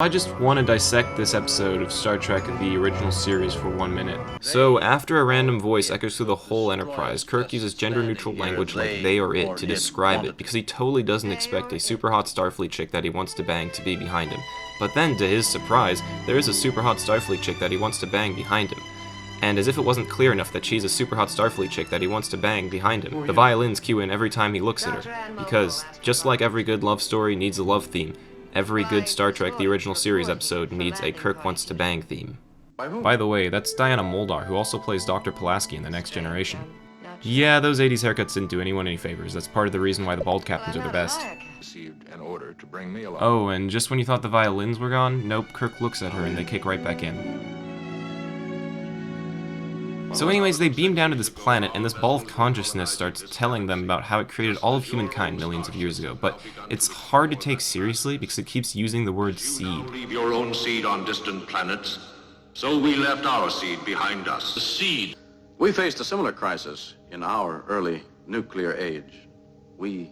I just want to dissect this episode of Star Trek the original series for 1 minute. So, after a random voice echoes through the whole Enterprise, Kirk uses gender-neutral language like they or it to describe it, because he totally doesn't expect a super hot Starfleet chick that he wants to bang to be behind him. But then, to his surprise, there is a super hot Starfleet chick that he wants to bang behind him. And as if it wasn't clear enough that she's a super hot Starfleet chick that he wants to bang behind him, the violins cue in every time he looks at her. Because, just like every good love story needs a love theme, every good Star Trek the original series episode needs a Kirk wants to bang theme. By the way, that's Diana Muldaur, who also plays Dr. Pulaski in The Next Generation. Yeah, those 80s haircuts didn't do anyone any favors. That's part of the reason why the bald captains are the best. Oh, and just when you thought the violins were gone, nope, Kirk looks at her and they kick right back in. So anyways, they beam down to this planet, and this ball of consciousness starts telling them about how it created all of humankind millions of years ago, but it's hard to take seriously because it keeps using the word seed. Leave your own seed on distant planets, so we left our seed behind us. The seed. We faced a similar crisis in our early nuclear age. We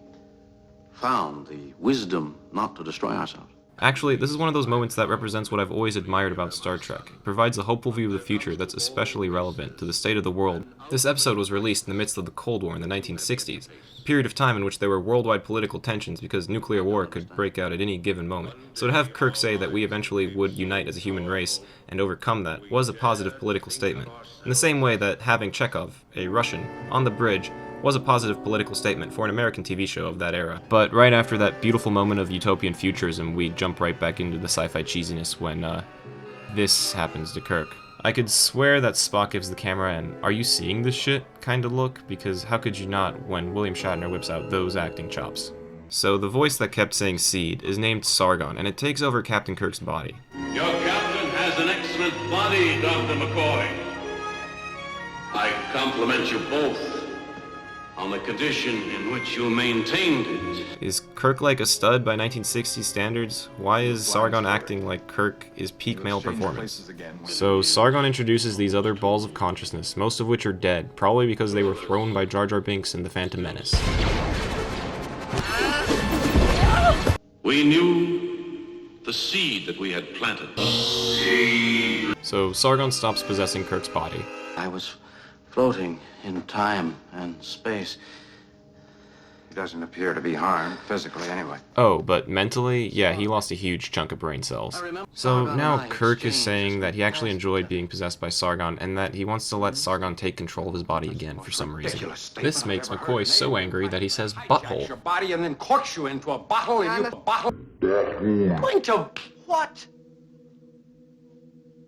found the wisdom not to destroy ourselves. Actually, this is one of those moments that represents what I've always admired about Star Trek. It provides a hopeful view of the future that's especially relevant to the state of the world. This episode was released in the midst of the Cold War in the 1960s, a period of time in which there were worldwide political tensions because nuclear war could break out at any given moment. So to have Kirk say that we eventually would unite as a human race and overcome that was a positive political statement. In the same way that having Chekhov, a Russian, on the bridge was a positive political statement for an American TV show of that era. But right after that beautiful moment of utopian futurism, we jump right back into the sci-fi cheesiness when, this happens to Kirk. I could swear that Spock gives the camera an "are you seeing this shit" kind of look, because how could you not when William Shatner whips out those acting chops? So the voice that kept saying seed is named Sargon, and it takes over Captain Kirk's body. Your captain has an excellent body, Dr. McCoy. I compliment you both on the condition in which you maintained it. Is Kirk like a stud by 1960s standards? Why is Sargon acting like Kirk is peak male performance? So Sargon introduces these other balls of consciousness, most of which are dead, probably because they were thrown by Jar Jar Binks in The Phantom Menace. We knew the seed that we had planted. So Sargon stops possessing Kirk's body. I was floating in time and space. He doesn't appear to be harmed, physically anyway. Oh, but mentally, yeah, he lost a huge chunk of brain cells. So now Kirk is saying that he actually enjoyed being possessed by Sargon and that he wants to let Sargon take control of his body again for some reason. This makes McCoy so angry that he says butthole. Your body and then corks you into a bottle and you bottle. Going to what?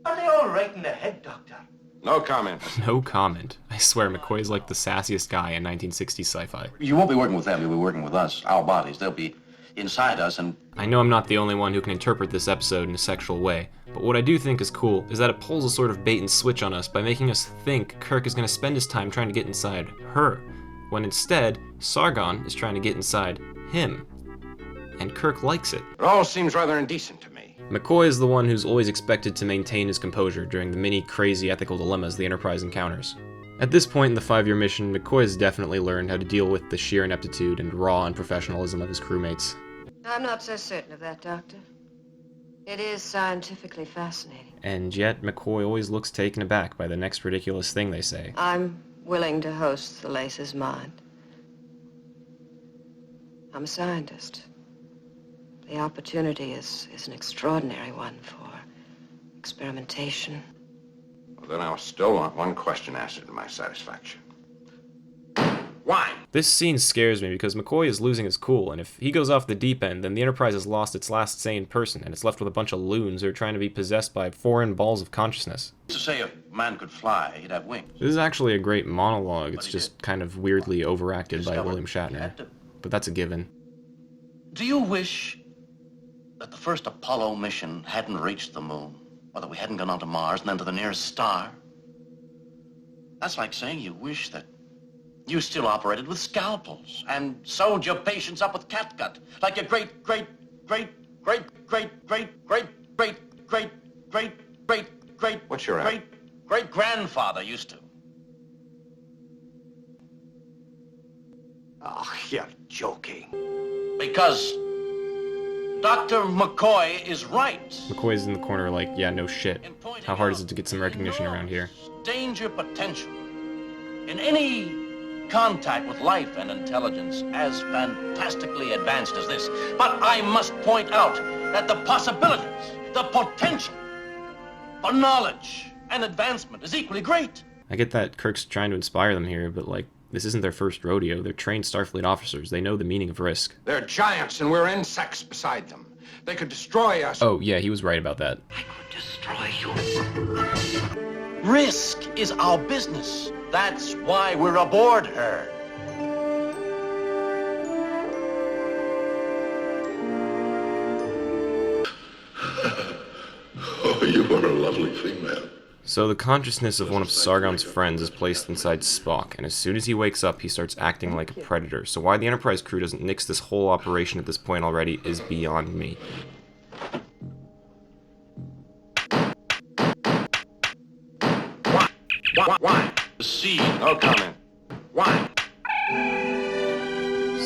Are they all right in the head, Doctor? No comment. No comment. I swear McCoy's like the sassiest guy in 1960s sci-fi. You won't be working with them, you'll be working with us, our bodies. They'll be inside us and... I know I'm not the only one who can interpret this episode in a sexual way, but what I do think is cool is that it pulls a sort of bait and switch on us by making us think Kirk is going to spend his time trying to get inside her, when instead, Sargon is trying to get inside him. And Kirk likes it. It all seems rather indecent to me. McCoy is the one who's always expected to maintain his composure during the many crazy ethical dilemmas the Enterprise encounters. At this point in the 5-year mission, McCoy has definitely learned how to deal with the sheer ineptitude and raw unprofessionalism of his crewmates. I'm not so certain of that, Doctor. It is scientifically fascinating. And yet, McCoy always looks taken aback by the next ridiculous thing they say. I'm willing to host the Lace's mind. I'm a scientist. The opportunity is an extraordinary one for experimentation. Well, then I still want one question answered to my satisfaction. Why? This scene scares me because McCoy is losing his cool, and if he goes off the deep end, then the Enterprise has lost its last sane person, and it's left with a bunch of loons who are trying to be possessed by foreign balls of consciousness. To say if man could fly, he'd have wings. This is actually a great monologue, it's just kind of weirdly overacted by William Shatner. But that's a given. Do you wish that the first Apollo mission hadn't reached the moon, or that we hadn't gone on to Mars and then to the nearest star? That's like saying you wish that you still operated with scalpels and sewed your patients up with catgut, like your What's your great-grandfather used to. Oh, you're joking. Because Dr. McCoy is right. McCoy's in the corner like, yeah, no shit. How hard is it to get some recognition around here? Danger potential in any contact with life and intelligence as fantastically advanced as this. But I must point out that the possibilities, the potential for knowledge and advancement is equally great. I get that Kirk's trying to inspire them here, but like, this isn't their first rodeo. They're trained Starfleet officers. They know the meaning of risk. They're giants and we're insects beside them. They could destroy us. Oh, yeah, he was right about that. I could destroy you. Risk is our business. That's why we're aboard her. Oh, you are a lovely female. So the consciousness of one of Sargon's friends is placed inside Spock, and as soon as he wakes up, he starts acting like a predator. So why the Enterprise crew doesn't nix this whole operation at this point already is beyond me. Why? See, No comment. Why?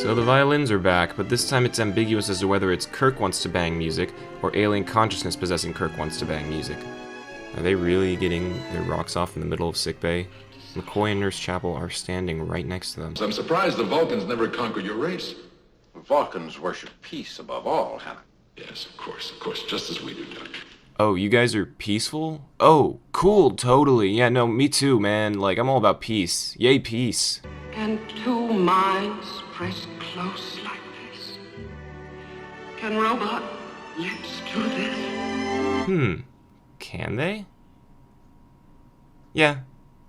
So the violins are back, but this time it's ambiguous as to whether it's Kirk wants to bang music, or alien consciousness possessing Kirk wants to bang music. Are they really getting their rocks off in the middle of sickbay? McCoy and Nurse Chapel are standing right next to them. I'm surprised the Vulcans never conquered your race. The Vulcans worship peace above all, Hannah. Yes, of course, just as we do, Doc. Oh, you guys are peaceful? Oh, cool, totally. Yeah, no, me too, man. Like, I'm all about peace. Yay, peace. Can two minds press close like this? Can robot lips do this? Can they? Yeah,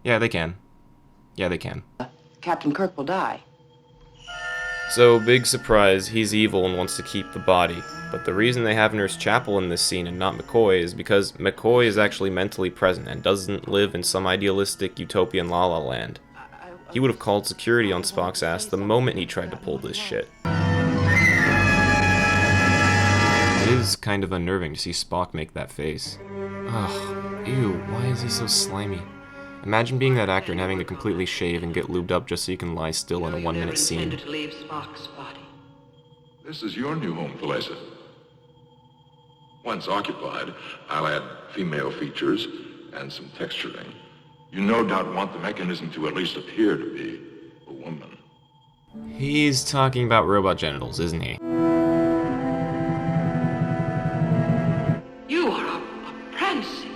they can. Yeah, they can. Captain Kirk will die. So, big surprise, he's evil and wants to keep the body. But the reason they have Nurse Chapel in this scene and not McCoy is because McCoy is actually mentally present and doesn't live in some idealistic utopian La La Land. He would have called security on Spock's ass the moment he tried to pull this shit. It is kind of unnerving to see Spock make that face. Ugh, ew, why is he so slimy? Imagine being that actor and having to completely shave and get lubed up just so you can lie still in a 1-minute scene. Intended to leave Spock's body. This is your new home, Thalassa. Once occupied, I'll add female features and some texturing. You no doubt want the mechanism to at least appear to be a woman. He's talking about robot genitals, isn't he? You are a prancing,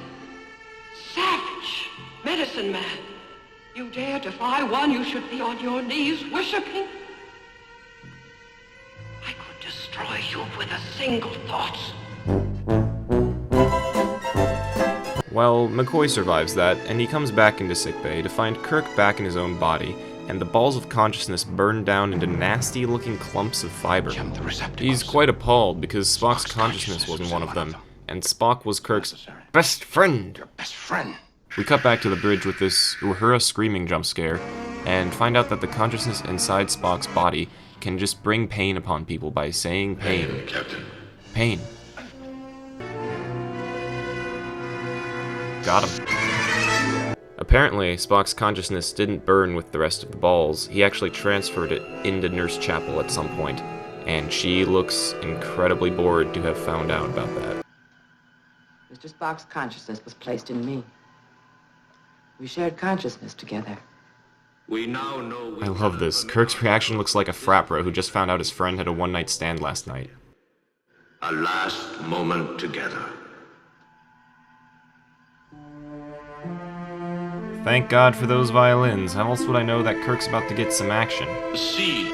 savage medicine man. You dare defy one you should be on your knees worshipping? I could destroy you with a single thought. Well, McCoy survives that, and he comes back into sickbay to find Kirk back in his own body, and the balls of consciousness burned down into nasty-looking clumps of fiber. He's quite appalled because Spock's consciousness wasn't one of them, and Spock was Kirk's best friend. Best friend. We cut back to the bridge with this Uhura screaming jump scare, and find out that the consciousness inside Spock's body can just bring pain upon people by saying pain. Captain. Pain. Got him. Apparently, Spock's consciousness didn't burn with the rest of the balls. He actually transferred it into Nurse Chapel at some point, and she looks incredibly bored to have found out about that. Mr. Spock's consciousness was placed in me. We shared consciousness together. We now know. I love this. Kirk's reaction looks like a frat bro who just found out his friend had a one-night stand last night. A last moment together. Thank God for those violins. How else would I know that Kirk's about to get some action? See,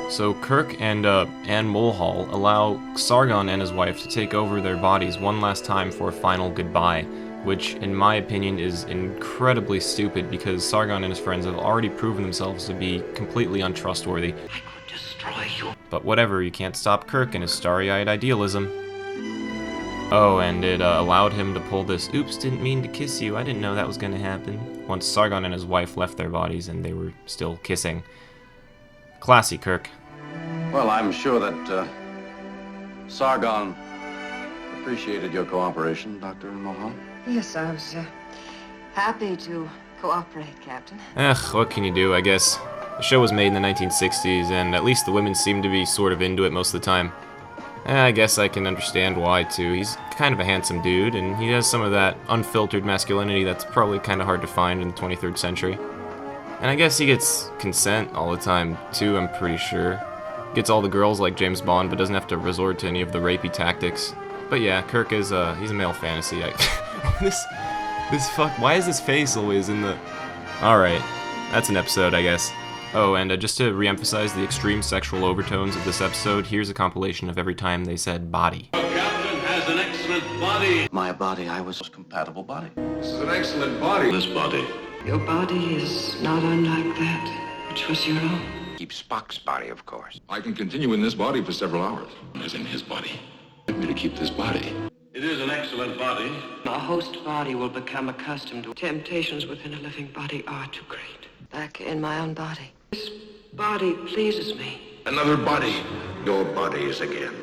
So Kirk and Anne Mulhall allow Sargon and his wife to take over their bodies one last time for a final goodbye, which in my opinion is incredibly stupid because Sargon and his friends have already proven themselves to be completely untrustworthy. I could destroy you. But whatever, you can't stop Kirk and his starry-eyed idealism. Oh, and it allowed him to pull this, oops, didn't mean to kiss you, I didn't know that was gonna happen, once Sargon and his wife left their bodies and they were still kissing. Classy, Kirk. well, I'm sure that Sargon appreciated your cooperation, Dr. Mulholland. Yes, I was happy to cooperate, Captain. What can you do, I guess. The show was made in the 1960s, and at least the women seem to be sort of into it most of the time. I guess I can understand why, too. He's kind of a handsome dude, and he has some of that unfiltered masculinity that's probably kind of hard to find in the 23rd century. And I guess he gets consent all the time, too, I'm pretty sure. Gets all the girls like James Bond, but doesn't have to resort to any of the rapey tactics. But yeah, Kirk is, he's a male fantasy. Why is his face always in the... Alright, that's an episode, I guess. Oh, and just to re-emphasize the extreme sexual overtones of this episode, here's a compilation of every time they said body. Our captain has an excellent body. My body, I was a compatible body. This is an excellent body. This body. Your body is not unlike that which was your own. Keep Spock's body, of course. I can continue in this body for several hours. As in his body. Let me to keep this body. It is an excellent body. A host body will become accustomed to temptations within a living body are too great. Back in my own body. This body pleases me. Another body. Your bodies again.